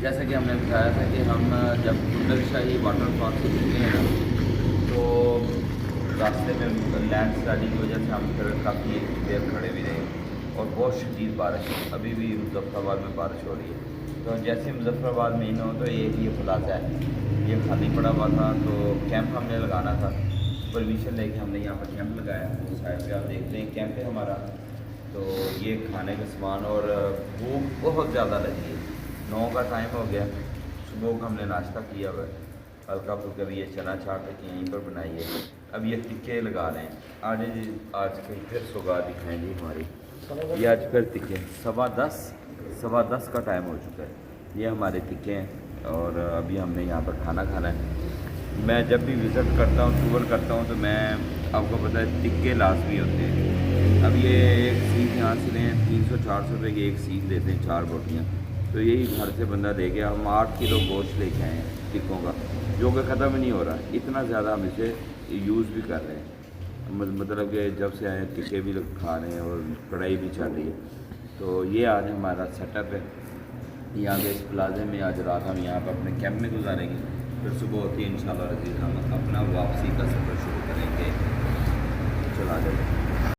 جیسا کہ ہم نے بتایا تھا کہ ہم جب کنڈل شاہی واٹر فال سے نکلے ہیں نا، تو راستے میں لینڈ سلائڈنگ کی وجہ سے ہم پھر کافی دیر کھڑے بھی رہے اور بہت شدید بارش، ابھی بھی مظفر آباد میں بارش ہو رہی ہے۔ تو جیسے مظفر آباد میں ہو تو یہ پلازہ ہے، یہ خالی پڑا ہوا تھا، تو کیمپ ہم نے لگانا تھا، پرمیشن لے کے ہم نے یہاں پر کیمپ لگایا۔ اس سائڈ پہ آپ دیکھتے ہیں کیمپ ہے ہمارا۔ تو یہ کھانے کا سامان، اور بھوک بہت زیادہ لگی ہے، 9 کا ٹائم ہو گیا، صبح کو ہم نے ناشتہ کیا ہوا ہے، ہلکا پھلکا بھی یہ چنا چاٹ کے یہیں پر بنائی ہے۔ اب یہ ٹکے لگا رہے ہیں، آج کل پھر سوگا دکھائیں جی ہماری، یہ آج پھر ٹکے 10:15 کا ٹائم ہو چکا ہے، یہ ہمارے ٹکے ہیں، اور ابھی ہم نے یہاں پر کھانا کھانا ہے۔ میں جب بھی وزٹ کرتا ہوں، ٹور کرتا ہوں، تو میں آپ کو پتہ ہے ٹکے لازمی ہوتے ہیں۔ اب یہ ایک سیخ یہاں سے لیں، 300-400 روپے کی ایک سیخ دیتے ہیں، 4 بوٹیاں، تو یہی گھر سے بندہ دے گیا۔ ہم 8 کلو گوشت لے کے آئے ہیں ٹکوں کا، جو کہ ختم نہیں ہو رہا، اتنا زیادہ ہم اسے یوز بھی کر رہے ہیں، مطلب کہ جب سے آئے ٹکے بھی کھا رہے ہیں اور کڑھائی بھی چل رہی ہے۔ تو یہ آج ہمارا سیٹ اپ ہے یہاں پہ اس پلازے میں۔ آج رات ہم یہاں پر اپنے کیمپ میں گزاریں گے، پھر صبح ہوتی ہے انشاءاللہ عزیز ہم اپنا واپسی کا سفر شروع کریں گے۔ چلا جائے